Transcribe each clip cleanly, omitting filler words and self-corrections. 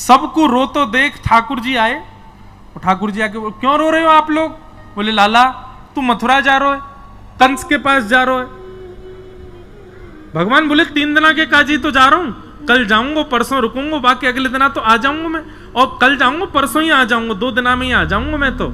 सबको रो तो देख ठाकुर जी आए। और ठाकुर जी आके बोले क्यों रो रहे हो आप लोग? बोले लाला तू मथुरा जा रहे हो, कंस के पास जा रहे हो। भगवान बोले 3 दिन के काजी तो जा रहा हूं, कल जाऊंगा परसों रुकूंगा, बाकी अगले दिन तो आ जाऊंगा मैं, और कल जाऊंगा परसों ही आ जाऊंगा, 2 दिन में ही आ जाऊंगा मैं तो।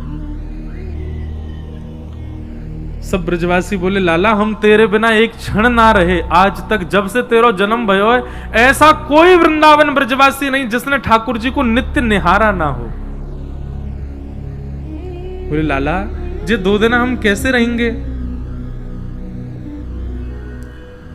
सब ब्रजवासी बोले लाला हम तेरे बिना एक क्षण ना रहे, आज तक जब से तेरा जन्म भयो है ऐसा कोई वृंदावन ब्रजवासी नहीं जिसने ठाकुर जी को नित्य निहारा ना हो। बोले लाला जे 2 दिन हम कैसे रहेंगे?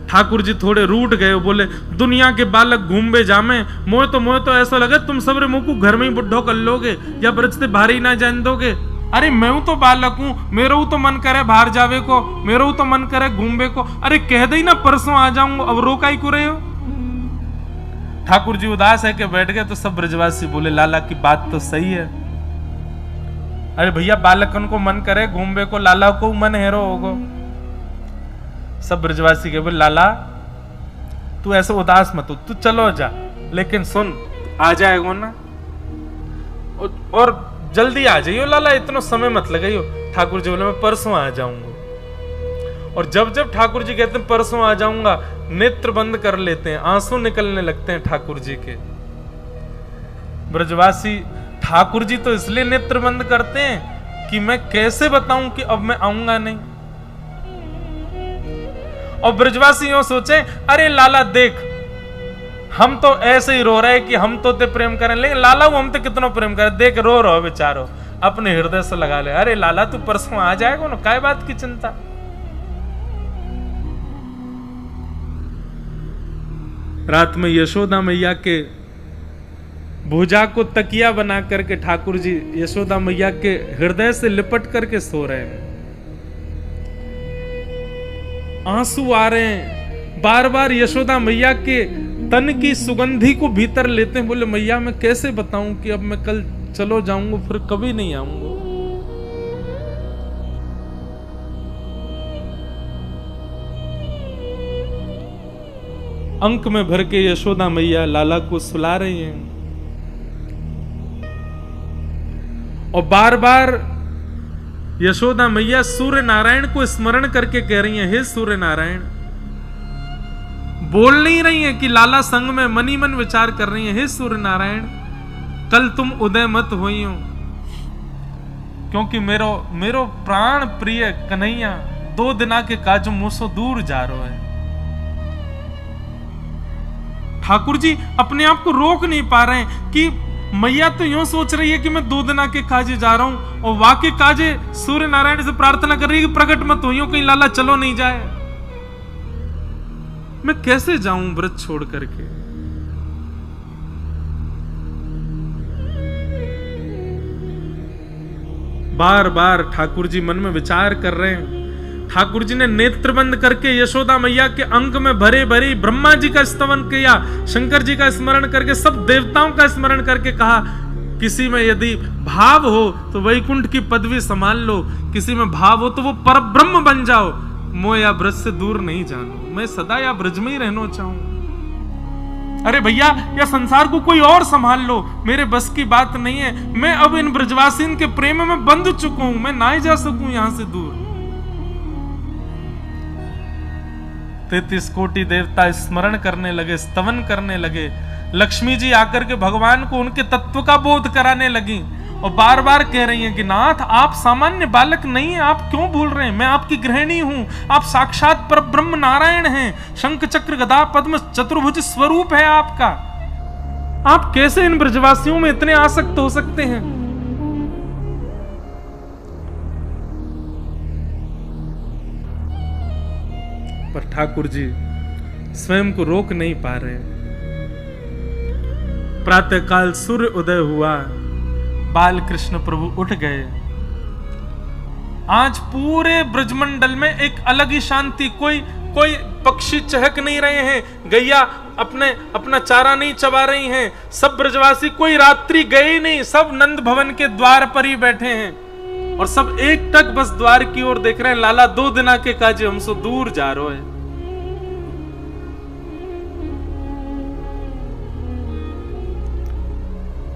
ठाकुर जी थोड़े रूठ गए, बोले दुनिया के बालक घूमबे जामे, मोह तो ऐसा लगे तुम सबरे मुंह को घर में ही बुढ़ो कर लोगे या ब्रज से बाहर ही ना जान दोगे। अरे मैं तो बालक हूं, मेरा तो मन करे बाहर जावे को, मेरा तो मन करे घूमबे को, अरे कह दे ना परसों आ जाऊंगा, अब रोका ही को रहे हो। ठाकुर जी उदास है कि बैठ गए। तो सब ब्रजवासी बोले लाला की बात तो सही है। अरे भैया बालकन को मन करे घूमबे को, लाला को मन हेरो होगो। सब ब्रजवासी के बोले लाला तू ऐसे उदास मत हो, तू चलो जा, लेकिन सुन आ जाएगा ना और जल्दी आ जाइयो लाला, इतना समय मत लगाइयो। ठाकुर जी बोले मैं परसों आ जाऊंगा। और जब जब ठाकुर जी कहते हैं परसों आ जाऊंगा, नेत्र बंद कर लेते हैं, आंसू निकलने लगते हैं ठाकुर जी के। ब्रजवासी ठाकुर जी तो इसलिए नेत्र बंद करते हैं कि मैं कैसे बताऊं कि अब मैं आऊंगा नहीं। और ब्रजवासी यूं सोचे अरे लाला देख हम तो ऐसे ही रो रहे कि हम तो ते प्रेम करें, लेकिन लाला वो हम तो कितना प्रेम करे, देख रो रहो बेचारो, अपने हृदय से लगा ले। अरे लाला तू परसों आ जाएगा ना, काय बात की चिंता। रात में यशोदा मैया के भुजा को तकिया बना करके ठाकुर जी यशोदा मैया के हृदय से लिपट करके सो रहे हैं। आंसू आ रहे हैं, बार बार यशोदा मैया के तन की सुगंधी को भीतर लेते हैं। बोले मैया मैं कैसे बताऊं कि अब मैं कल चलो जाऊंगा फिर कभी नहीं आऊंगा। अंक में भर के यशोदा मैया लाला को सुला रही हैं और बार बार यशोदा मैया सूर्य नारायण को स्मरण करके कह रही हैं हे सूर्य नारायण। बोल नहीं रही हैं कि लाला संग में मनी मन विचार कर रही हैं हे सूर्य नारायण कल तुम उदय मत होई हो, क्योंकि मेरो प्राण प्रिय कन्हैया 2 दिना के काज मुझसे दूर जा रहा है। ठाकुर जी अपने आप को रोक नहीं पा रहे हैं कि मैया तो यूं सोच रही है कि मैं 2 दिना के काजे जा रहा हूं और वाकई काजे सूर्य नारायण से प्रार्थना कर रही है कि प्रकट मत होइयो कहीं लाला चलो नहीं जाए। मैं कैसे जाऊं व्रत छोड़ करके। बार बार ठाकुर जी मन में विचार कर रहे हैं। ठाकुर जी ने नेत्र बंद करके यशोदा मैया के अंक में भरे भरे ब्रह्मा जी का स्तवन किया, शंकर जी का स्मरण करके सब देवताओं का स्मरण करके कहा किसी में यदि भाव हो तो वैकुंठ की पदवी संभाल लो, किसी में भाव हो तो वो पर ब्रह्म बन जाओ, मोह या ब्रज से दूर नहीं जानो, मैं सदा या ब्रज में ही रहना चाहूं। अरे भैया या संसार को कोई और संभाल लो, मेरे बस की बात नहीं है, मैं अब इन ब्रजवासिन के प्रेम में बंध चुका हूं, मैं ना ही जा सकूं यहां से दूर। 33 कोटि देवता स्मरण करने लगे, स्तवन करने लगे। लक्ष्मी जी आकर के भगवान को उनके तत्व का बोध कराने लगी और बार बार कह रही हैं कि नाथ आप सामान्य बालक नहीं हैं, आप क्यों भूल रहे हैं, मैं आपकी गृहिणी हूं, आप साक्षात पर ब्रह्म नारायण हैं, शंख चक्र गदा पद्म चतुर्भुज स्वरूप है आपका, आप कैसे इन ब्रजवासियों में इतने आसक्त हो सकते हैं। पर ठाकुर जी स्वयं को रोक नहीं पा रहे। प्रातःकाल सूर्य उदय हुआ, बाल कृष्ण प्रभु उठ गए। आज पूरे ब्रजमंडल में एक अलग ही शांति, कोई पक्षी चहक नहीं रहे हैं, गैया अपना चारा नहीं चबा रही हैं, सब ब्रजवासी कोई रात्रि गए नहीं, सब नंद भवन के द्वार पर ही बैठे हैं और सब एक टक बस द्वार की ओर देख रहे हैं। लाला 2 दिना के काजे हमसे दूर जा रहे हैं।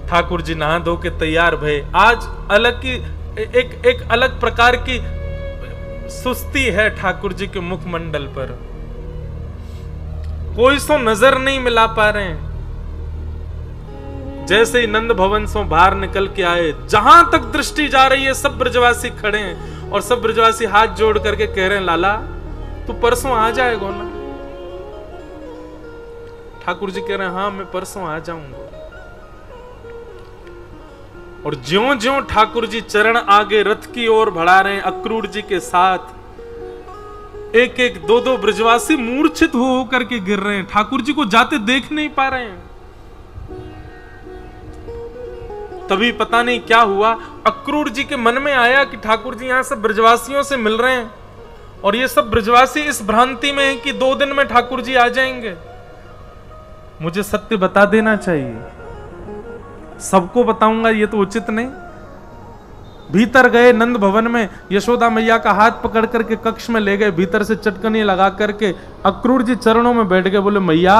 ठाकुर जी नहा धो के तैयार भये। आज अलग की एक अलग प्रकार की सुस्ती है ठाकुर जी के मुखमंडल पर, कोई सो नजर नहीं मिला पा रहे हैं। जैसे ही नंद भवन से बाहर निकल के आए, जहां तक दृष्टि जा रही है सब ब्रजवासी खड़े हैं और सब ब्रजवासी हाथ जोड़ करके कह रहे हैं, लाला तू परसों आ जाएगा ना? ठाकुर जी कह रहे हैं, हाँ मैं परसों आ जाऊंगा। और ज्यों ज्यों ठाकुर जी चरण आगे रथ की ओर बढ़ा रहे हैं अक्रूर जी के साथ, एक एक दो दो ब्रजवासी मूर्छित हो करके गिर रहे हैं, ठाकुर जी को जाते देख नहीं पा रहे हैं। तभी पता नहीं क्या हुआ, अक्रूर जी के मन में आया कि ठाकुर जी यहां सब ब्रजवासियों से मिल रहे हैं और ये सब ब्रजवासी इस भ्रांति में है कि 2 दिन में ठाकुर जी आ जाएंगे। मुझे सत्य बता देना चाहिए, सबको बताऊंगा ये तो उचित नहीं। भीतर गए नंद भवन में, यशोदा मैया का हाथ पकड़ करके कक्ष में ले गए, भीतर से चटकनी लगा करके अक्रूर जी चरणों में बैठ गए, बोले मैया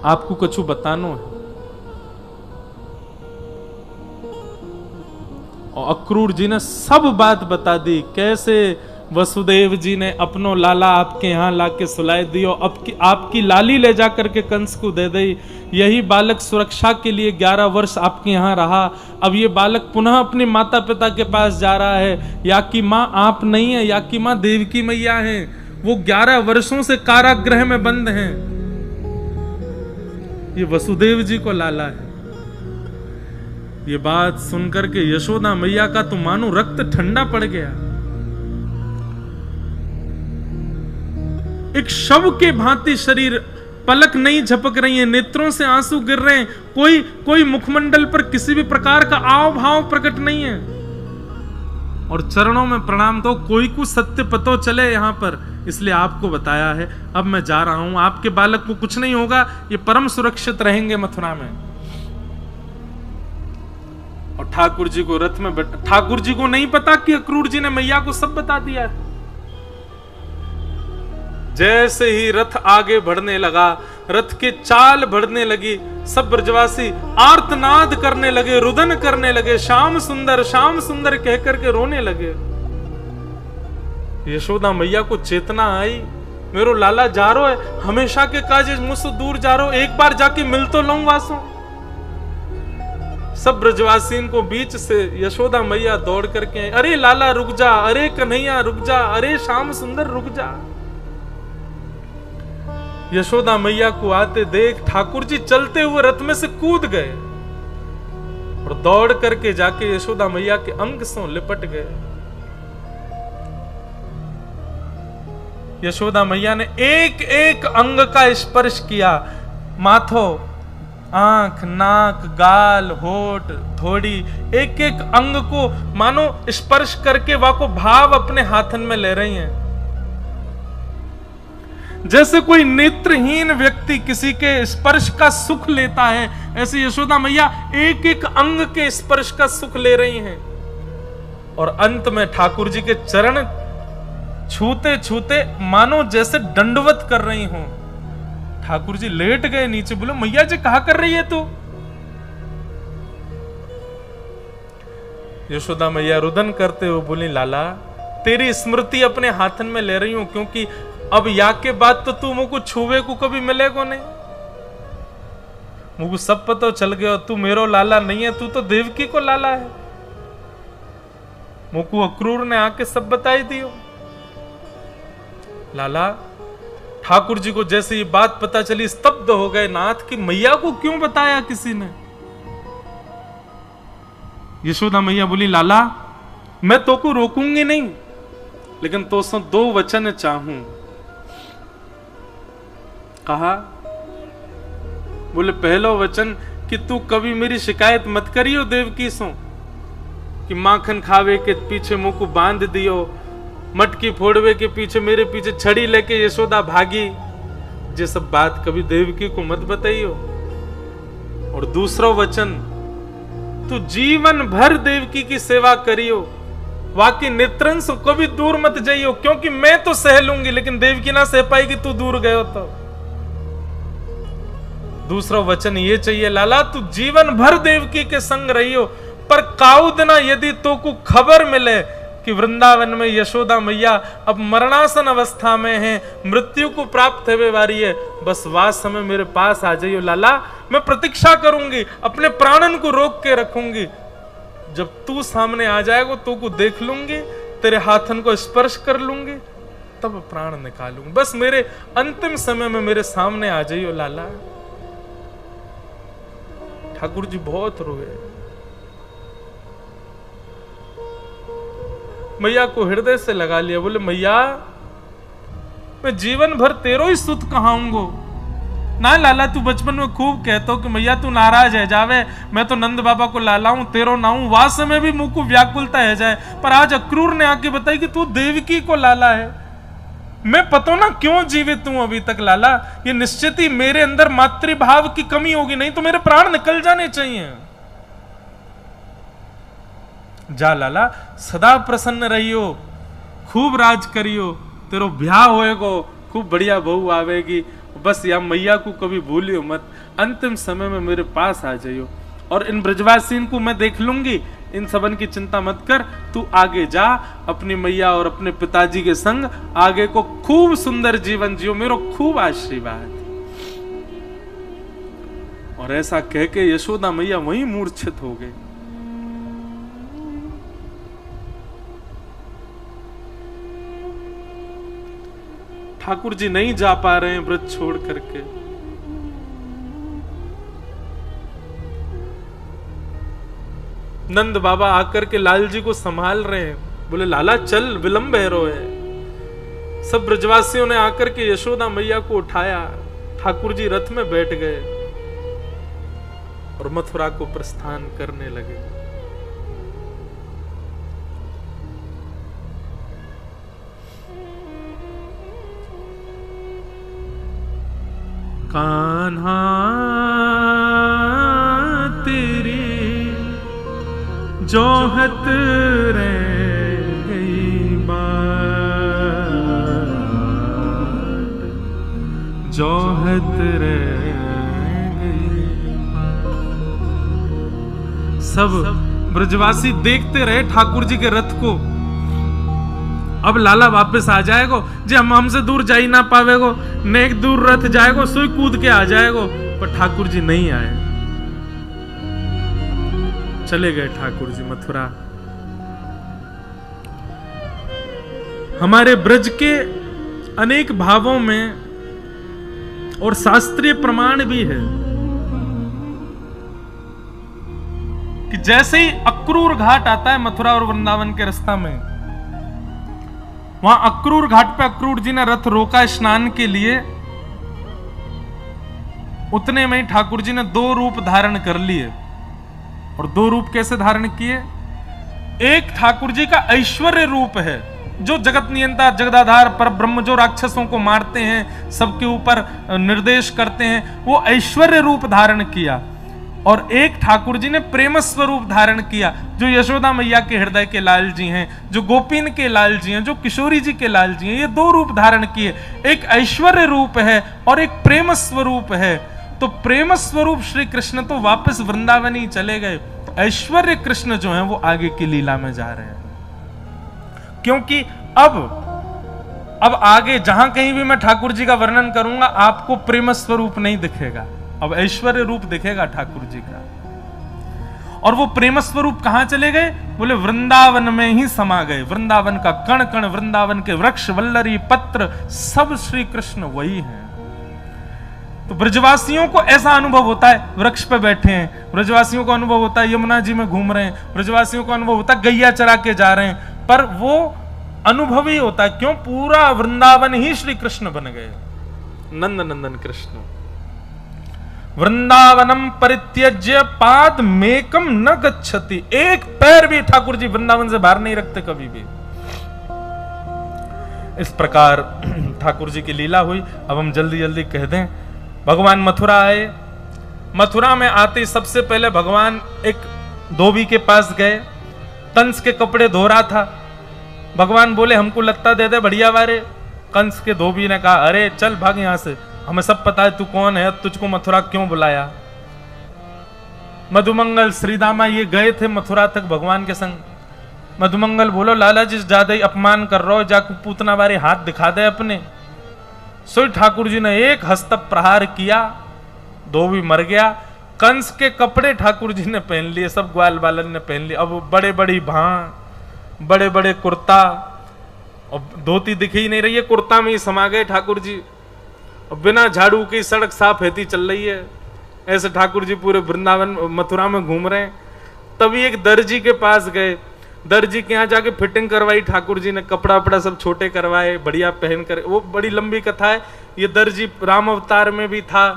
आपको कछु बतानो है। और अक्रूर जी ने सब बात बता दी, कैसे वसुदेव जी ने अपनो लाला आपके यहाँ लाके सुलाए दियो, आपकी लाली ले जा करके कंस को दे दी, यही बालक सुरक्षा के लिए 11 वर्ष आपके यहाँ रहा, अब ये बालक पुनः अपने माता पिता के पास जा रहा है। या की माँ आप नहीं है, या की माँ देवकी मैया है, वो 11 वर्षों से कारागृह में बंद हैं, ये वसुदेव जी को लाला है। ये बात सुनकर के यशोदा मैया का तो मानो रक्त ठंडा पड़ गया। एक शव के भांति शरीर, पलक नहीं झपक रही है, नेत्रों से आंसू गिर रहे हैं, कोई मुखमंडल पर किसी भी प्रकार का आव भाव प्रकट नहीं है। और चरणों में प्रणाम, तो कोई को सत्य पतो चले यहां पर, इसलिए आपको बताया है। अब मैं जा रहा हूं, आपके बालक को कुछ नहीं होगा, ये परम सुरक्षित रहेंगे मथुरा में। और ठाकुर जी को रथ में बैठा, ठाकुर जी को नहीं पता कि अक्रूर जी ने मैया को सब बता दिया है। जैसे ही रथ आगे बढ़ने लगा, रथ के चाल बढ़ने लगी, सब ब्रजवासी आर्तनाद करने लगे, रुदन करने लगे, श्याम सुंदर कह करके रोने लगे। यशोदा मैया को चेतना आई, मेरो लाला जा रो है, हमेशा के काज मुझसे दूर जा रो, एक बार जाके मिल तो लूं वासो। सब ब्रजवासी को बीच से यशोदा मैया दौड़ करके आई, अरे लाला रुक जा, अरे कन्हैया रुक जा, अरे श्याम सुंदर रुक जा। यशोदा मैया को आते देख ठाकुर जी चलते हुए रथ में से कूद गए और दौड़ करके जाके यशोदा मैया के अंग से लिपट गए। यशोदा मैया ने एक एक अंग का स्पर्श किया, माथो, आंख, नाक, गाल, होठ, थोड़ी, एक एक अंग को मानो स्पर्श करके वाको भाव अपने हाथन में ले रही हैं। जैसे कोई नेत्रहीन व्यक्ति किसी के स्पर्श का सुख लेता है, ऐसे यशोदा मैया एक एक अंग के स्पर्श का सुख ले रही हैं। और अंत में ठाकुर जी के चरण छूते छूते मानो जैसे दंडवत कर रही हूं। ठाकुर जी लेट गए नीचे, बोले मैया जी कहा कर रही है तू? यशोदा मैया रुदन करते हुए बोली, लाला तेरी स्मृति अपने हाथन में ले रही हूं, क्योंकि अब या के बाद तो तू मुझको छुवे को कभी मिलेगा नहीं, मुझको सब पता चल गया, तू मेरो लाला नहीं है, तू तो देवकी को लाला है। मुझको अक्रूर ने आके सब बताई दियो। लाला ठाकुर जी को जैसे ये बात पता चली स्तब्ध हो गए, नाथ की मैया को क्यों बताया किसी ने? यशोदा मैया बोली, लाला मैं तो को रोकूंगी नहीं, लेकिन तो सो 2 वचन चाहूं। कहा, बोले पहला वचन कि तू कभी मेरी शिकायत मत करियो देवकी सो, कि माखन खावे के पीछे मुंह को बांध दियो, मटकी फोड़वे के पीछे मेरे पीछे छड़ी लेके यशोदा भागी, ये सब बात कभी देवकी को मत बताइयो। और दूसरा वचन, तू जीवन भर देवकी की सेवा करियो, वाकई नेत्रन से कभी दूर मत जाइयो, क्योंकि मैं तो सह लूंगी लेकिन देवकी ना सह पाएगी, तू दूर गयो तो। दूसरा वचन ये चाहिए, लाला तू जीवन भर देवकी के संग रही हो, पर काउदना यदि तो को खबर मिले कि वृंदावन में यशोदा मैया अब मरणासन अवस्था में है, मृत्यु को प्राप्त होने वाली है, बस वास समय मेरे पास आ जाइयो लाला, मैं प्रतीक्षा करूंगी, अपने प्राणन को रोक के रखूंगी। जब तू सामने आ जाएगा तो को देख लूंगी, तेरे हाथन को स्पर्श कर लूंगी, तब प्राण निकालूंगी। बस मेरे अंतिम समय में मेरे सामने आ जाइयो लाला। ठाकुर जी बहुत रोए। मैया को हृदय से लगा लिया, बोले मैया मैं जीवन भर तेरो ही सुत कहाऊंगो ना लाला। तू बचपन में खूब कहतो कि मैया तू नाराज है जावे, मैं तो नंद बाबा को लाला हूं, तेरो ना हूं, वास में भी मुंह को व्याकुलता है जाए, पर आज अक्रूर ने आके बताई कि तू देवकी को लाला है। मैं पता ना क्यों जीवित हूं अभी तक लाला, ये निश्चित ही मेरे अंदर मातृभाव की कमी होगी, नहीं तो मेरे प्राण निकल जाने चाहिए। जा लाला सदा प्रसन्न रहियो, खूब राज करियो, तेरो ब्याह होएगो, खूब बढ़िया बहू आवेगी, बस या मैया को कभी भूलियो मत, अंतिम समय में मेरे पास आ जाइयो, और इन ब्रजवासीन को मैं देख लूंगी, इन सबन की चिंता मत कर, तू आगे जा अपनी मैया और अपने पिताजी के संग आगे को खूब सुंदर जीवन जियो, मेरो खूब आशीर्वाद। और ऐसा कह के यशोदा मैया वहीं मूर्छित हो गई। ठाकुर जी नहीं जा पा रहे हैं ब्रज छोड़ करके। नंद बाबा आकर के लाल जी को संभाल रहे हैं, बोले लाला चल विलंब है रो है। सब ब्रजवासियों ने आकर के यशोदा मैया को उठाया, ठाकुर जी रथ में बैठ गए और मथुरा को प्रस्थान करने लगे। कान्हा तेरी जोहत रह गई बात, जोहत रह गई बात। सब ब्रजवासी देखते रहे ठाकुर जी के रथ को। अब लाला वापस आ जाएगो, जे हम हमसे दूर जा ही ना पावेगो, नेक दूर रथ जाएगो, सुई कूद के आ जाएगो, पर ठाकुर जी नहीं आए। चले गए ठाकुर जी मथुरा। हमारे ब्रज के अनेक भावों में और शास्त्रीय प्रमाण भी है कि जैसे ही अक्रूर घाट आता है मथुरा और वृंदावन के रास्ता में, वहां अक्रूर घाट पे अक्रूर जी ने रथ रोका स्नान के लिए, उतने में ठाकुर जी ने 2 रूप धारण कर लिए। और 2 रूप कैसे धारण किए? एक ठाकुर जी का ऐश्वर्य रूप है, जो जगत नियंता जगदाधार पर ब्रह्म, जो राक्षसों को मारते हैं, सबके ऊपर निर्देश करते हैं, वो ऐश्वर्य रूप धारण किया। और एक ठाकुर जी ने प्रेम स्वरूप धारण किया, जो यशोदा मैया के हृदय के लाल जी हैं, जो गोपीन के लाल जी हैं, जो किशोरी जी के लाल जी हैं। ये 2 रूप धारण किए, एक ऐश्वर्य रूप है और एक प्रेम स्वरूप है। तो प्रेम स्वरूप श्री कृष्ण तो वापस वृंदावन ही चले गए, ऐश्वर्य कृष्ण जो हैं वो आगे की लीला में जा रहे हैं। क्योंकि अब आगे जहां कहीं भी मैं ठाकुर जी का वर्णन करूंगा, आपको प्रेम स्वरूप नहीं दिखेगा, अब ऐश्वर्य रूप दिखेगा ठाकुर जी का। और वो प्रेम स्वरूप कहां चले गए? बोले वृंदावन में ही समा गए। वृंदावन का कण कण, वृंदावन के वृक्ष, वल्लरी, पत्र, सब श्री कृष्ण वही हैं। तो ब्रजवासियों को ऐसा अनुभव होता है, वृक्ष पे बैठे हैं, ब्रजवासियों को अनुभव होता है यमुना जी में घूम रहे हैं, ब्रजवासियों को अनुभव होता है गैया चरा के जा रहे हैं, पर वो अनुभव ही होता है। क्यों? पूरा वृंदावन ही श्री कृष्ण बन गए, नंद नंदन कृष्ण। वृंदावनम परित्यज्य पाद मेकम न गच्छति, एक पैर भी ठाकुर जी वृंदावन से बाहर नहीं रखते कभी भी। इस प्रकार ठाकुर जी की लीला हुई। अब हम जल्दी जल्दी कह दें, भगवान मथुरा आए। मथुरा में आते सबसे पहले भगवान एक धोबी के पास गए, कंस के कपड़े धो रहा था। भगवान बोले हमको लत्ता दे दे बढ़िया वारे। कंस के धोबी ने कहा अरे चल भाग यहां से, हमें सब पता है तू कौन है, तुझको मथुरा क्यों बुलाया। मधुमंगल श्रीदामा ये गए थे मथुरा तक भगवान के संग। मधुमंगल बोलो लाला जी ज्यादा ही अपमान कर रहे हो, जाके पूतना बारे हाथ दिखा दे अपने। सोई ठाकुर जी ने एक हस्त प्रहार किया, धोबी मर गया। कंस के कपड़े ठाकुर जी ने पहन लिए, सब ग्वाल बालन ने पहन लिए। अब बड़े बड़ी भां, बड़े बड़े कुर्ता, और धोती दिख ही नहीं रही है, कुर्ता में ही समा गए ठाकुर जी। और बिना झाड़ू की सड़क साफ रहती चल रही है, ऐसे ठाकुर जी पूरे वृंदावन मथुरा में घूम रहे हैं। तभी एक दर्जी के पास गए, दर्जी के यहाँ जाके फिटिंग करवाई ठाकुर जी ने, कपड़ा वपड़ा सब छोटे करवाए, बढ़िया पहन कर। वो बड़ी लंबी कथा है। ये दर्जी राम अवतार में भी था,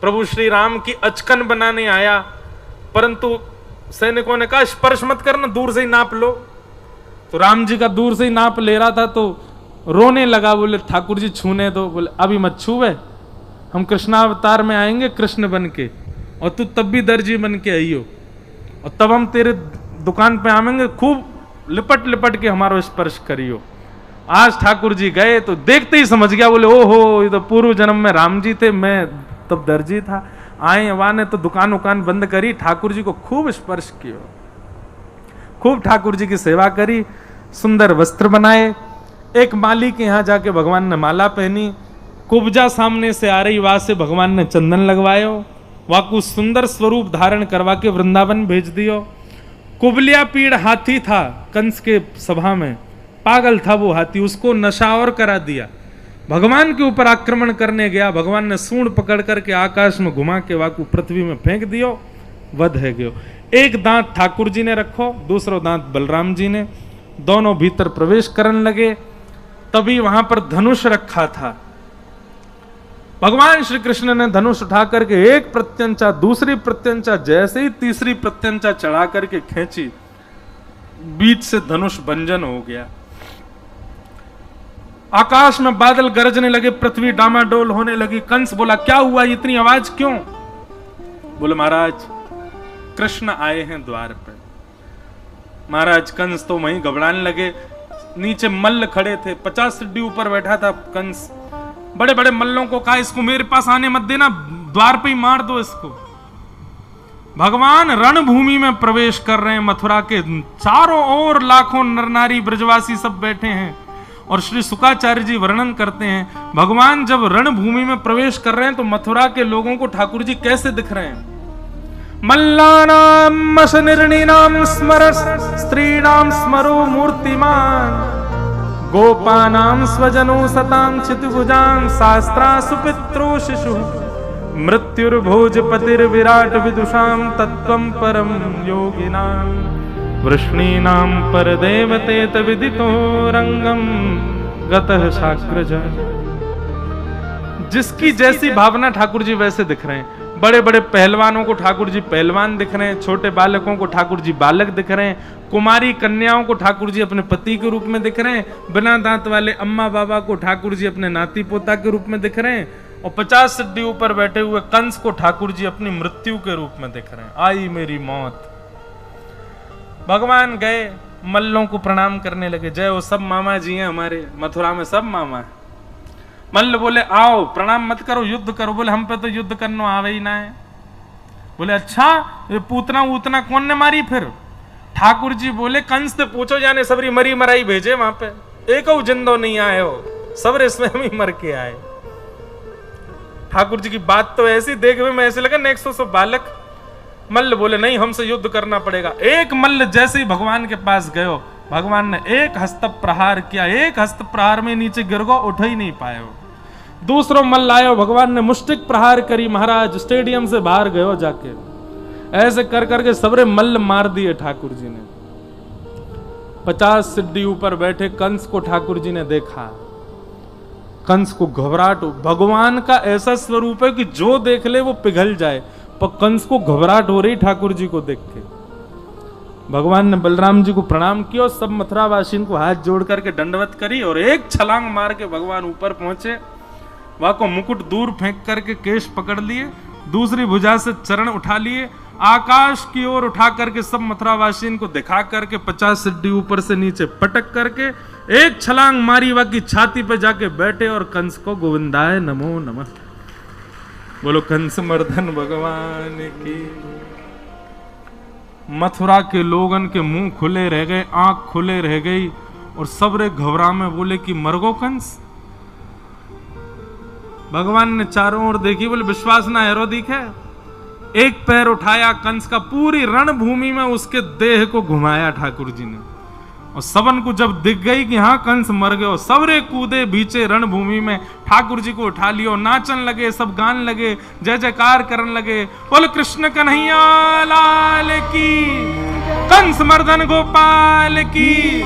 प्रभु श्री राम की अचकन बनाने आया, परंतु सैनिकों ने कहा स्पर्श मत करना, दूर से ही नाप लो। तो राम जी का दूर से ही नाप ले रहा था, तो रोने लगा, बोले ठाकुर जी छूने दो। बोले अभी मत छूवे, हम कृष्णावतार में आएंगे कृष्ण बन के, और तू तब भी दर्जी बन के आइयो, और तब हम तेरे दुकान पे आवेंगे, खूब लिपट लिपट के हमारो स्पर्श करियो। आज ठाकुर जी गए तो देखते ही समझ गया, बोले ओहो ये तो पूर्व जन्म में राम जी थे, मैं तब दर्जी था। आए वहां ने तो दुकान उकान बंद करी, ठाकुर जी को खूब स्पर्श किया, खूब ठाकुर जी की सेवा करी, सुंदर वस्त्र बनाए। एक माली के यहाँ जाके भगवान ने माला पहनी, कुब्जा सामने से आ रही, वहां से भगवान ने चंदन लगवायो, वाकु सुंदर स्वरूप धारण करवा के वृंदावन भेज दियो। कुबलिया पीड़ हाथी था कंस के सभा में, पागल था वो हाथी, उसको नशा और करा दिया। भगवान के ऊपर आक्रमण करने गया, भगवान ने सूंड पकड़ करके आकाश में घुमा के वाकु पृथ्वी में फेंक दियो, वध है गयो। एक दांत ठाकुर जी ने रखो, दूसरा दांत बलराम जी ने, दोनों भीतर प्रवेश करने लगे। तभी वहां पर धनुष रखा था, भगवान श्री कृष्ण ने धनुष उठा करके एक प्रत्यंचा, दूसरी प्रत्यंचा, जैसे ही तीसरी प्रत्यंचा चढ़ा करके खींची, बीच से धनुष भंजन हो गया। आकाश में बादल गरजने लगे, पृथ्वी डामाडोल होने लगी। कंस बोला क्या हुआ, इतनी आवाज क्यों? बोले महाराज कृष्ण आए हैं द्वार पे। महाराज कंस तो वहीं घबराने लगे, नीचे मल्ल खड़े थे, 50 सीढ़ी ऊपर बैठा था कंस। बड़े बड़े मल्लों को कहा इसको मेरे पास आने मत देना, द्वार पे ही मार दो इसको। भगवान रणभूमि में प्रवेश कर रहे हैं, मथुरा के चारों ओर लाखों नर नारी ब्रजवासी सब बैठे हैं। और श्री शुकाचार्य जी वर्णन करते हैं, भगवान जब रणभूमि में प्रवेश कर रहे हैं तो मथुरा के लोगों को ठाकुर जी कैसे दिख रहे हैं। मल्लानाम मशनिर्णीनाम स्मरस स्त्रीणाम स्मरो मूर्तिमान, गोपानां स्वजनो सतां चितभुजां शास्त्रा सुपित्रो शिशु, मृत्युर्भोजपतिर्विराट विदुषां तत्त्वं परम योगिनां, वृष्णीनां परदेवतेत विदितो रंगम गतः शाक्रज। जिसकी जैसी भावना ठाकुर जी वैसे दिख रहे हैं। बड़े बड़े पहलवानों को ठाकुर जी पहलवान दिख रहे हैं, छोटे बालकों को ठाकुर जी बालक दिख रहे हैं, कुमारी कन्याओं को ठाकुर जी अपने पति के रूप में दिख रहे हैं, बिना दांत वाले अम्मा बाबा को ठाकुर जी अपने नाती पोता के रूप में दिख रहे हैं, और 50 सीढ़ी ऊपर बैठे हुए कंस को ठाकुर जी अपनी मृत्यु के रूप में दिख रहे हैं। आई मेरी मौत। भगवान गए, मल्लों को प्रणाम करने लगे, जय वो सब मामा जी हैं हमारे, मथुरा में सब मामा है। मल्ल बोले आओ प्रणाम मत करो, युद्ध करो। बोले हम पे तो युद्ध करना आवे ही ना है। बोले अच्छा ये पूतना ऊतना कौन ने मारी फिर? ठाकुर जी बोले कंस से पूछो, जाने सबरी मरी मराई भेजे वहां पे, एक जिंदो नहीं आए हो, सबरे स्वयं ही मर के आए। ठाकुर जी की बात तो ऐसी देखने में ऐसे लगा नेक्स्ट सब बालक। मल्ल बोले नहीं हमसे युद्ध करना पड़ेगा। एक मल्ल जैसे ही भगवान के पास गयो, भगवान ने एक हस्त प्रहार किया, एक हस्त प्रहार में नीचे गिर गो, उठ ही नहीं पाए हो। दूसरो मल्ल आयो, भगवान ने मुष्टिक प्रहार करी, महाराज स्टेडियम से बाहर गयो जाके। ऐसे कर करके सबरे मल्ल मार दिए ठाकुर जी ने। 50 सीढ़ी ऊपर बैठे कंस को ठाकुर जी ने देखा। कंस को घबराहट, भगवान का ऐसा स्वरूप है कि जो देख ले वो पिघल जाए, पर कंस को घबराहट हो रही ठाकुर जी को देख के। भगवान ने बलराम जी को प्रणाम किया, सब मथुरावासियों को हाथ जोड़ करके दंडवत करी, और एक छलांग मार के भगवान ऊपर पहुंचे। वहां को मुकुट दूर फेंक करके केश पकड़ लिए, दूसरी भुजा से चरण उठा लिए, आकाश की ओर उठा करके सब मथुरावासियों को दिखा करके 50 सीढ़ी ऊपर से नीचे पटक करके एक छलांग मारी, वहां की छाती पे जाके बैठे और कंस को गोविंदाय नमो नमः। बोलो कंस मर्दन भगवान की। मथुरा के लोगन के मुंह खुले रह गए, आंख खुले रह गई, और सबरे घबरा में बोले कि मरगो कंस। भगवान ने चारों ओर देखी, बोले विश्वास ना हेरो दिखे। एक पैर उठाया कंस का, पूरी रणभूमि में उसके देह को घुमाया ठाकुर जी ने, और सबन को जब दिख गई कि हाँ कंस मर गयो, सबरे कूदे बीचे रणभूमि में, ठाकुर जी को उठा लियो, नाचन लगे, सब गान लगे, जय जयकार करन लगे। बोल कृष्ण कन्हैया लाल की, कंस मर्दन गोपाल की,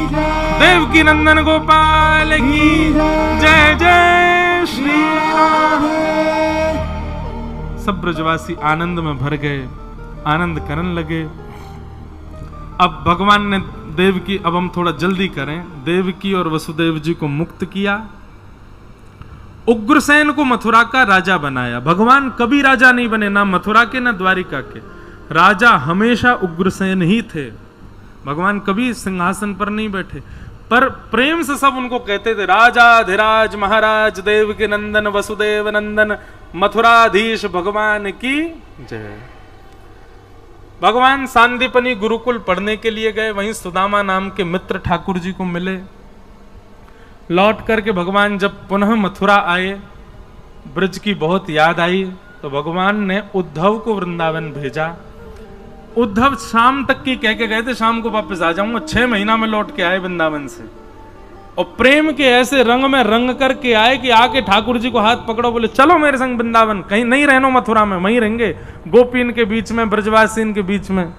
देवकी नंदन गोपाल की, जय जय श्री राम। सब ब्रजवासी आनंद में भर गए, आनंद करन लगे। अब भगवान ने देवकी, अब हम थोड़ा जल्दी करें, देवकी और वसुदेव जी को मुक्त किया। उग्रसेन को मथुरा का राजा बनाया। भगवान कभी राजा नहीं बने, ना मथुरा के ना द्वारिका के। राजा हमेशा उग्रसेन ही थे। भगवान कभी सिंहासन पर नहीं बैठे, पर प्रेम से सब उनको कहते थे राजा धीराज महाराज देवकी नंदन वसुदेव नंदन मथुराधीश भगवान की जय। भगवान सांदीपनी गुरुकुल पढ़ने के लिए गए, वहीं सुदामा नाम के मित्र ठाकुर जी को मिले। लौट करके भगवान जब पुनः मथुरा आए, ब्रज की बहुत याद आई, तो भगवान ने उद्धव को वृंदावन भेजा। उद्धव शाम तक की कह के गए थे, शाम को वापस आ जाऊंगा। 6 महीना में लौट के आए वृंदावन से, और प्रेम के ऐसे रंग में रंग करके आए कि आके ठाकुर जी को हाथ पकड़ो, बोले चलो मेरे संग वृंदावन, कहीं नहीं रहना मथुरा में, वहीं रहेंगे गोपीन के बीच में, ब्रजवासीन के बीच में।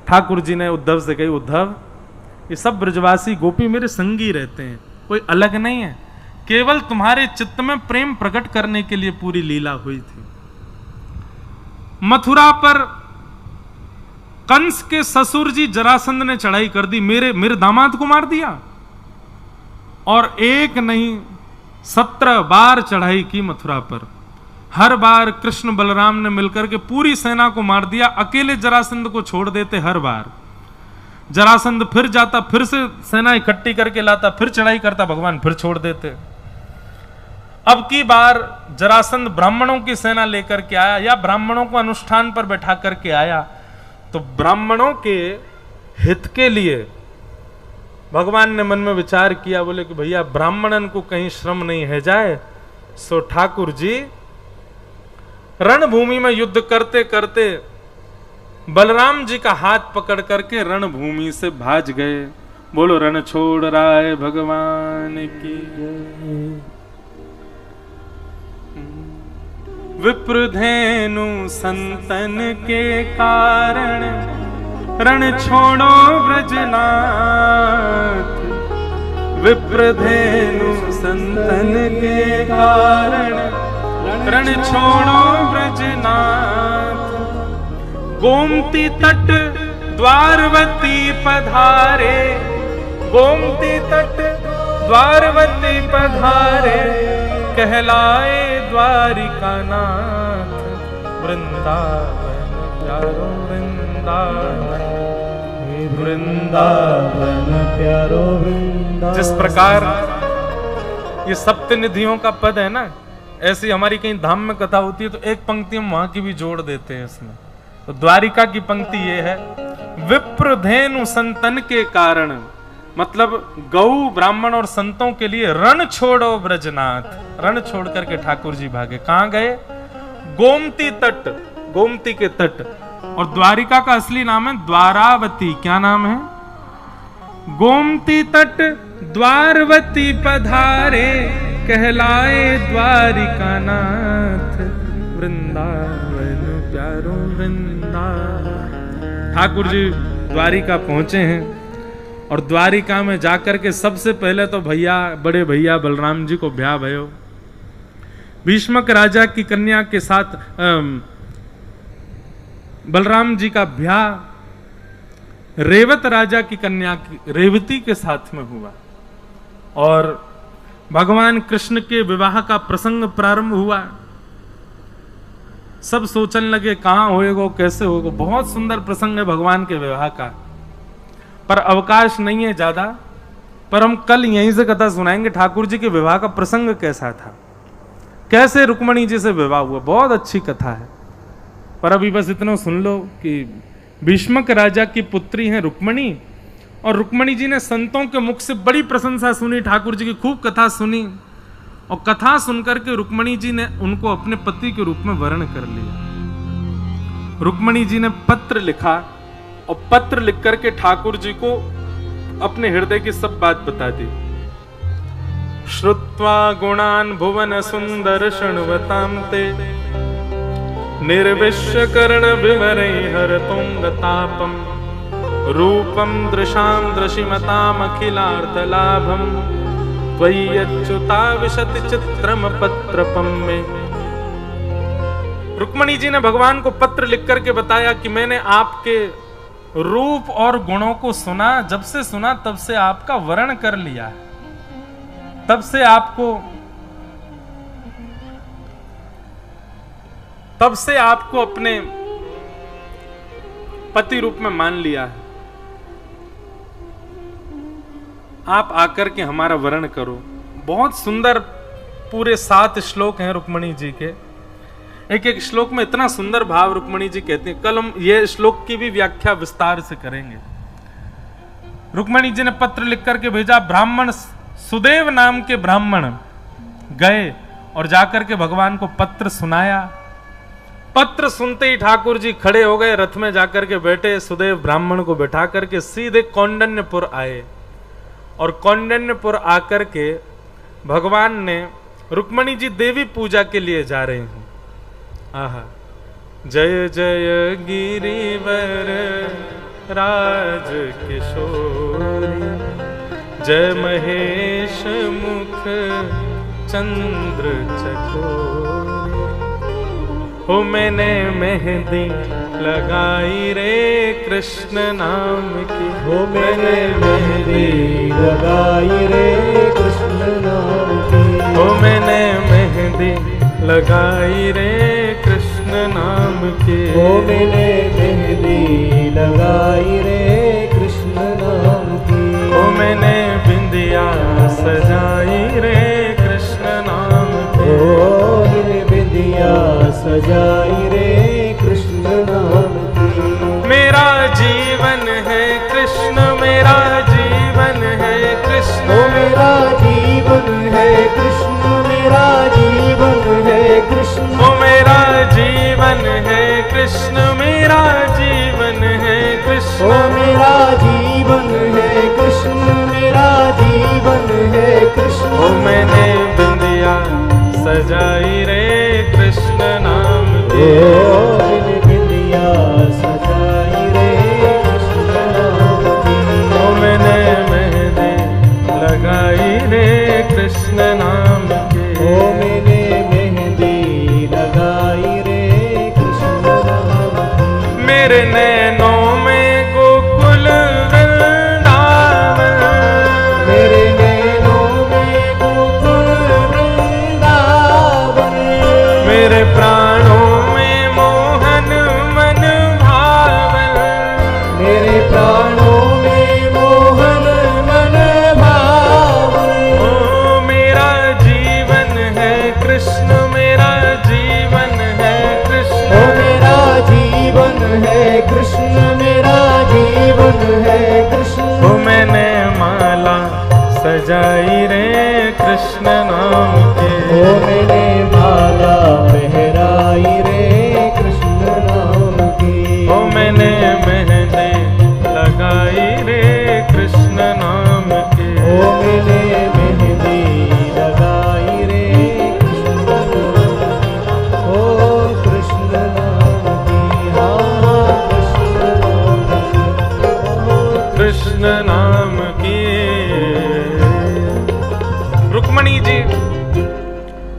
ठाकुर जी ने उद्धव से कही, उद्धव ये सब ब्रजवासी गोपी मेरे संगी रहते हैं, कोई अलग नहीं है, केवल तुम्हारे चित्त में प्रेम प्रकट करने के लिए पूरी लीला हुई थी। मथुरा पर कंस के ससुर जी जरासंध ने चढ़ाई कर दी, मेरे दामाद को मार दिया, और एक नहीं 17 बार चढ़ाई की मथुरा पर। हर बार कृष्ण बलराम ने मिलकर के पूरी सेना को मार दिया, अकेले जरासंध को छोड़ देते। हर बार जरासंध फिर जाता, फिर से सेना इकट्ठी करके लाता, फिर चढ़ाई करता, भगवान फिर छोड़ देते। अब की बार जरासंध ब्राह्मणों की सेना लेकर के आया, या ब्राह्मणों को अनुष्ठान पर बैठा करके आया, तो ब्राह्मणों के हित के लिए भगवान ने मन में विचार किया, बोले कि भैया ब्राह्मणन को कहीं श्रम नहीं है जाए। सो ठाकुर जी रणभूमि में युद्ध करते करते बलराम जी का हाथ पकड़ करके रणभूमि से भाज गए। बोलो रण छोड़ राय भगवान की। विप्रधेनु संतन के कारण रण छोड़ो ब्रजनाथ। विप्रधेनु संतन के कारण रण छोड़ो ब्रजनाथ। गोमती तट द्वारवती पधारे, गोमती तट द्वारवती पधारे, कहलाए द्वारिका नाथ। वृंदावन प्यारो वृंदावन, वृंदावन प्यारो वृंदावन। जिस प्रकार ये सप्तनिधियों का पद है ना, ऐसी हमारी कहीं धाम में कथा होती है तो एक पंक्ति हम वहां की भी जोड़ देते हैं इसमें। तो द्वारिका की पंक्ति ये है, विप्रधेनु संतन के कारण, मतलब गौ ब्राह्मण और संतों के लिए रण छोड़ो ब्रजनाथ। रण छोड़ करके ठाकुर जी भागे। कहां गए? गोमती तट, गोमती के तट। और द्वारिका का असली नाम है द्वारावती। क्या नाम है? गोमती तट द्वारवती पधारे, कहलाए द्वारिका नाथ। वृंदावन प्यारो वृंदावन। ठाकुर जी द्वारिका पहुंचे हैं, और द्वारिका में जाकर के सबसे पहले तो भैया, बड़े भैया बलराम जी को ब्याह भयो। भीष्मक राजा की कन्या के साथ बलराम जी का ब्याह रेवत राजा की कन्या की रेवती के साथ में हुआ, और भगवान कृष्ण के विवाह का प्रसंग प्रारंभ हुआ। सब सोचन लगे कहां होएगा, कैसे होगा। बहुत सुंदर प्रसंग है भगवान के विवाह का, पर अवकाश नहीं है ज्यादा। पर हम कल यहीं से कथा सुनाएंगे ठाकुर जी के विवाह का प्रसंग कैसा था। कैसे रुक्मणी जी से विवाह हुआ, बहुत अच्छी कथा है। पर अभी बस इतना सुन लो कि भीष्मक राजा की पुत्री हैं रुक्मणी, और रुक्मणी जी ने संतों के मुख से बड़ी प्रशंसा सुनी, ठाकुर जी की खूब कथा सुनी, और कथा सुनकर के रुक्मणी जी ने उनको अपने पति के रूप में वर्ण कर लिया। रुक्मणी जी ने पत्र लिखा, और पत्र लिख करके ठाकुर जी को अपने हृदय की सब बात बता दी। श्रुत्वा गुणान भुवन सुंदर शृण्वतां ते निर्विश्य कर्ण विवरै हरतुंगतापम रूपम दृशां दृशिमताम अखिलार्थ लाभम त्वय्यच्युता विशति चित्रम पत्रपम में। रुक्मणी जी ने भगवान को पत्र लिख करके बताया कि मैंने आपके रूप और गुणों को सुना, जब से सुना तब से आपका वर्ण कर लिया, तब से आपको अपने पति रूप में मान लिया है। आप आकर के हमारा वर्ण करो। बहुत सुंदर पूरे 7 श्लोक हैं रुक्मणी जी के। एक एक श्लोक में इतना सुंदर भाव रुक्मणी जी कहते हैं। कल हम ये श्लोक की भी व्याख्या विस्तार से करेंगे। रुक्मणी जी ने पत्र लिख करके भेजा। ब्राह्मण सुदेव नाम के ब्राह्मण गए और जाकर के भगवान को पत्र सुनाया। पत्र सुनते ही ठाकुर जी खड़े हो गए, रथ में जाकर के बैठे, सुदेव ब्राह्मण को बैठा करके सीधे कौंडिन्यपुर आए। और कौंडिन्यपुर आकर के भगवान ने, रुक्मणी जी देवी पूजा के लिए जा रहे हैं। आहा, जय जय गिरिवर राज किशोरी, जय महेश मुख चंद्र चकोरी, हो मैंने मेहंदी लगाई रे कृष्ण नाम की, हो मैंने मेहंदी लगाई रे कृष्ण नाम की, हो मैंने मेहंदी लगाई रे कृष्ण नाम की, हो मैंने मेहंदी लगाई रे कृष्ण नाम की, हो मैंने बिंदिया सजाई रे कृष्ण नाम की, हो मैंने बिंदिया सजाई रे कृष्ण नाम की। मेरा जीवन है कृष्ण, मेरा जीवन है कृष्ण, हो मेरा जीवन है कृष्ण, मेरा जीवन है कृष्ण, हो मेरा जीवन है कृष्ण, मेरा जीवन है कृष्ण, हो मेरा जीवन है कृष्ण, मेरा जीवन है कृष्ण, हो मैंने बिंदिया सजाई रे कृष्ण नाम की, ओ मैंने बिंदिया सजाई रे कृष्ण नाम की, हो मैंने मेहंदी लगाई रे कृष्ण नाम की, ओ मैंने मेहंदी लगाई रे कृष्ण नाम की। मेरे नैनों में गोकुल वृंदावन, मेरे नैनों में गोकुल वृंदावन, मेरे प्राणों में मोहन मन भावन, मेरे प्राणों में मोहन मन भावन, ओ मेरा जीवन है कृष्ण, मेरा जीवन है कृष्ण, ओ मेरा जीवन है कृष्ण, मेरा जीवन है कृष्ण, ओ मैंने माला सजाई रे कृष्ण नाम की, ओ मैंने माला पहराई रे कृष्ण नाम की, ओ मैंने मेहंदी लगाई रे कृष्ण नाम की, ओ मैंने मेहंदी लगाई रे कृष्ण नाम की, ओ कृष्ण नाम की, हाँ कृष्ण नाम की, ओ कृष्ण नाम की। रुक्मणी जी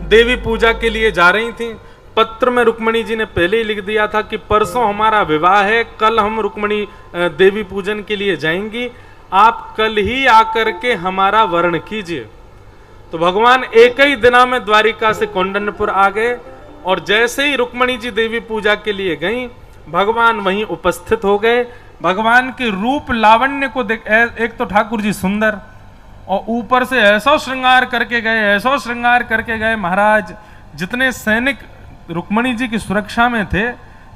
देवी पूजा के लिए जा रही थी। पत्र में रुक्मणी जी ने पहले ही लिख दिया था कि परसों हमारा विवाह है, कल हम रुक्मणी देवी पूजन के लिए जाएंगी, आप कल ही आकर के हमारा वर्ण कीजिए। तो भगवान एक ही दिना में द्वारिका से कौंडिन्यपुर आ गए, और जैसे ही रुक्मणी जी देवी पूजा के लिए गईं, भगवान वहीं उपस्थित हो गए। भगवान के रूप लावण्य को देख, एक तो ठाकुर जी सुंदर, और ऊपर से ऐसा श्रृंगार करके गए, ऐसा श्रृंगार करके गए महाराज, जितने सैनिक रुक्मणी जी की सुरक्षा में थे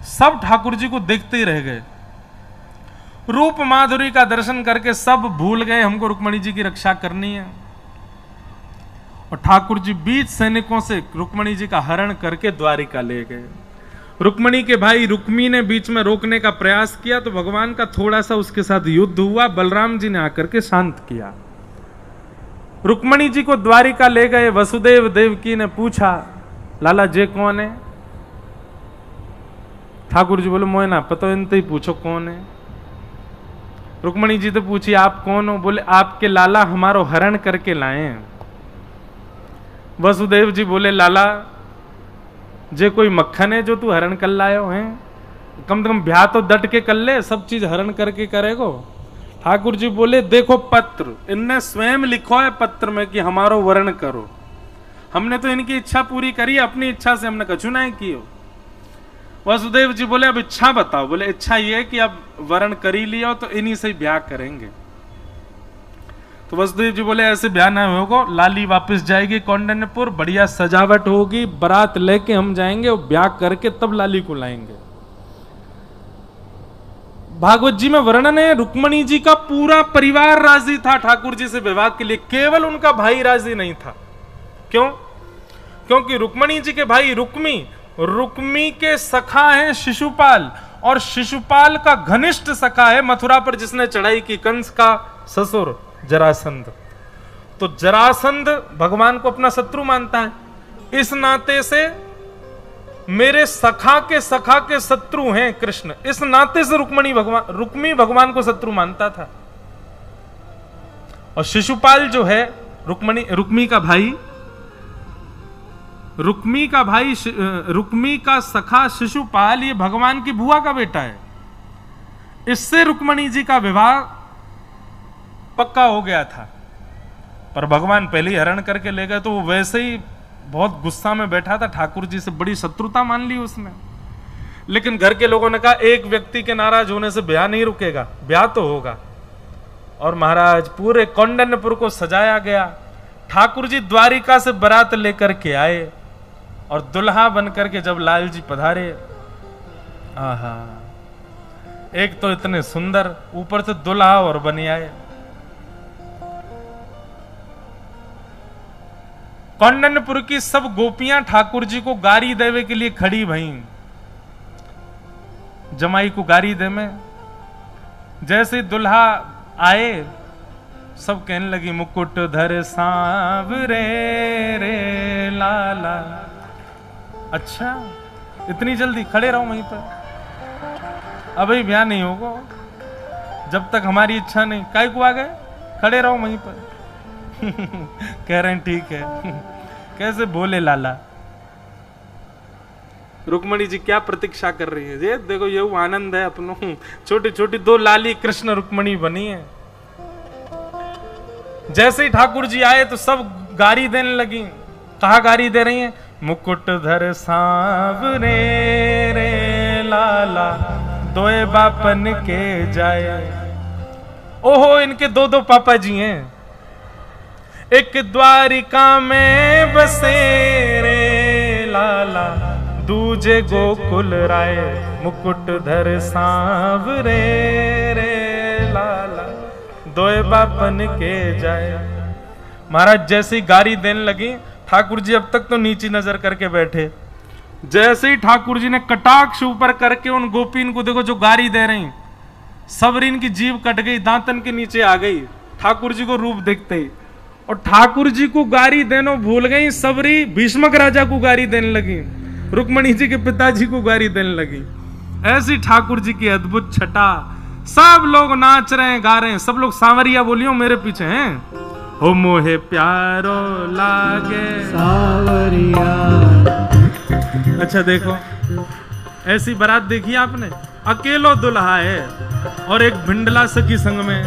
सब ठाकुर जी को देखते ही रह गए। रूप माधुरी का दर्शन करके सब भूल गए हमको रुक्मणी जी की रक्षा करनी है। और ठाकुर जी बीच सैनिकों से रुक्मणी जी का हरण करके द्वारिका ले गए। रुक्मणी के भाई रुक्मी ने बीच में रोकने का प्रयास किया तो भगवान का थोड़ा सा उसके साथ युद्ध हुआ। बलराम जी ने आकर के शांत किया। रुक्मणी जी को द्वारिका ले गए। वसुदेव देवकी ने पूछा, लाला जे कौन है? ठाकुर जी बोले, मोए ना पता, इनते ही पूछो कौन है। रुक्मणी जी तो पूछी, आप कौन हो? बोले, आपके लाला हमारो हरण करके लाए हैं। वसुदेव जी बोले, लाला जे कोई मक्खन है जो तू हरण कर लायो है? कम से कम ब्याह तो डट के कर ले, सब चीज हरण करके करेगो। ठाकुर जी बोले, देखो पत्र, इनने स्वयं लिखो है पत्र में कि हमारो वर्ण करो। हमने तो इनकी इच्छा पूरी करी, अपनी इच्छा से हमने कछु नहीं कियो। वसुदेव जी बोले, अब इच्छा बताओ। बोले, इच्छा ये है कि अब वर्ण कर ही लिया तो इन्हीं से ब्याह करेंगे। तो वसुदेव जी बोले, ऐसे ब्याह ना होगा, लाली वापस जाएगी कौंडिन्यपुर, बढ़िया सजावट होगी, बारात लेके हम जाएंगे और ब्याह करके तब लाली को लाएंगे। भागवत जी में वर्णन है, रुक्मणी जी का पूरा परिवार राजी था ठाकुर जी से विवाह के लिए, केवल उनका भाई राजी नहीं था। क्यों? क्योंकि रुक्मणी जी के भाई रुक्मी के सखा हैं शिशुपाल, और शिशुपाल का घनिष्ठ सखा है मथुरा पर जिसने चढ़ाई की, कंस का ससुर जरासंध। तो जरासंध भगवान को अपना शत्रु मानता है। इस नाते से मेरे सखा के शत्रु हैं कृष्ण, इस नाते से रुक्मी भगवान को शत्रु मानता था। और शिशुपाल जो है रुक्मी का सखा शिशुपाल, ये भगवान की बुआ का बेटा है। इससे रुक्मणी जी का विवाह पक्का हो गया था। पर भगवान पहले ही हरण करके ले गए तो वो वैसे ही बहुत गुस्सा में बैठा था, ठाकुर जी से बड़ी शत्रुता मान ली उसने। लेकिन घर के लोगों ने कहा, एक व्यक्ति के नाराज होने से ब्याह नहीं रुकेगा, ब्याह तो होगा। और महाराज पूरे कौंडिन्यपुर को सजाया गया। ठाकुर जी द्वारिका से बारात लेकर के आए और दुल्हा बनकर के जब लाल जी पधारे, आहा, एक तो इतने सुंदर, ऊपर से दुल्हा और बनी आए। कौंडिन्यपुर की सब गोपियां ठाकुर जी को गारी देवे के लिए खड़ी भई, जमाई को गारी दे में। जैसे दुल्हा आए सब कहने लगी, मुकुट धर सांवरे रे लाला। अच्छा, इतनी जल्दी? खड़े रहो वहीं पर, अभी ब्याह नहीं होगा जब तक हमारी इच्छा नहीं। काय को आ गए? खड़े रहो वहीं पर। कह रहे हैं ठीक है। कैसे बोले लाला। रुक्मणी जी क्या प्रतीक्षा कर रही है? ये देखो, ये आनंद है अपनों, छोटी छोटी दो लाली कृष्ण रुक्मणी बनी है। जैसे ही ठाकुर जी आए तो सब गारी देने लगी। कहा गारी दे रही हैं? मुकुट धर सांवरे रे लाला, दोए बापन के जाए। ओहो, इनके दो दो पापा जी हैं। एक द्वारिका में बसे रे लाला, दूजे गोकुल राय, मुकुट धर सांवरे रे लाला, दोए बापन के जाए। महाराज जैसे ही गारी देने लगी, ठाकुर जी अब तक तो नीची नजर करके बैठे। जैसे ही ठाकुर जी ने कटाक्ष ऊपर करके उन गोपीन को देखो जो गारी दे रही, सबरीन की जीभ कट गई, दांतन के नीचे आ गई ठाकुर जी को रूप देखते ही। और ठाकुर जी को गारी देनो भूल गई, सबरी भीष्मक राजा को गारी देने लगी, रुक्मणी जी के पिताजी को गारी देने लगी। ऐसी ठाकुर जी की अद्भुत छटा। सब लोग नाच रहे हैं, गा रहे हैं, सब लोग सांवरिया बोलियो मेरे पीछे हैं। हो मोहे प्यारो लागे सांवरिया। अच्छा देखो, ऐसी बारात देखी आपने? अकेलो दुल्हा है और एक भिंडला सखी संग में।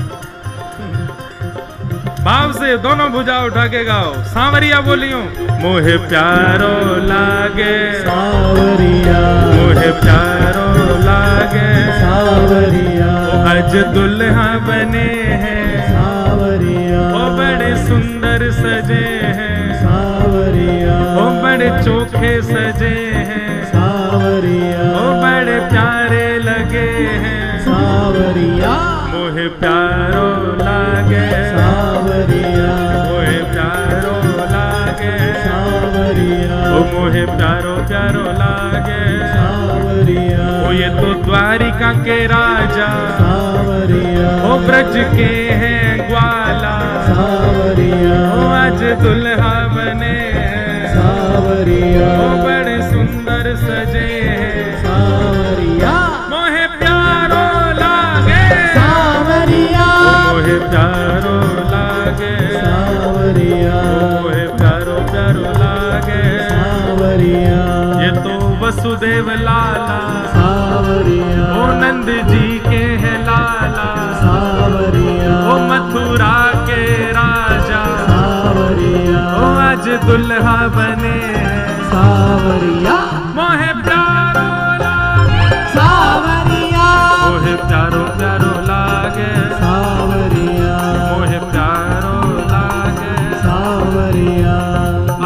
भाव से दोनों भुजा उठा के गाओ, सांवरिया बोलियो। मोहे प्यारो लागे सांवरिया, मोहे प्यारो लागे सांवरिया, आज दुल्हा बने हैं सांवरिया, ओ बड़े सुंदर सजे हैं सांवरिया, ओ बड़े चोखे सजे हैं, सावरिया ओ बड़े प्यारे लगे हैं, सावरिया मोहे प्यारो लागे, सावरिया मोहे प्यारो लागे, सावरिया ओ मोहे प्यारो प्यारो लागे, सावरिया ओ ये तो द्वारिका के राजा, सावरिया ओ ब्रज के हैं ग्वाला, सावरिया ओ आज दुल्हा बने हैं, सावरिया ओ बड़े सुंदर सजे हैं, सावरिया मोहे प्यारो लागे, सावरिया मोहे प्यारो लागे, सावरिया मोहे प्यारो प्यारो लागे, सावरिया ये तो वसुदेव लाला, सावरिया ओ नंद जी के है लाला, सावरिया ओ मथुरा के राजा, सावरिया ओ आज दुल्हा बने हैं, सावरिया मोहे प्यारो लागे, सावरिया मोहे प्यारो प्यारो लागे, सावरिया मोहे प्यारो लागे। सावरिया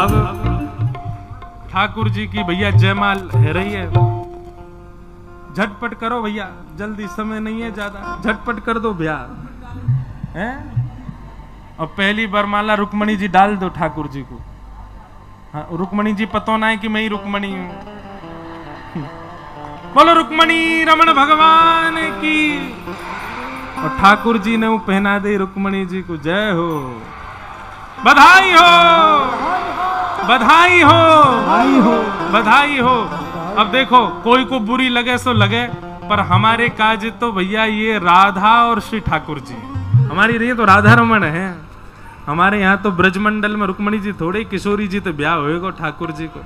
अब ठाकुर जी की भैया जयमाल है रही है, झटपट करो भैया, जल्दी, समय नहीं है ज्यादा, झटपट कर दो ब्याह हैं। और पहली बरमाला रुक्मणी जी डाल दो ठाकुर जी को। हाँ, रुक्मणी जी पतो ना है कि मैं ही रुक्मणी हूं। बोलो रुक्मणी रमण भगवान की। और ठाकुर जी ने वो पहना दी रुक्मणी जी को। जय हो, बधाई हो, बधाई हो, आई हो बधाई हो। अब देखो, कोई को बुरी लगे सो लगे, पर हमारे काज तो भैया ये राधा और श्री ठाकुर जी, हमारी रही तो राधा रमन है। हमारे यहाँ तो ब्रजमंडल में रुक्मणी जी थोड़े, किशोरी जी तो ब्याह होएगा ठाकुर जी को।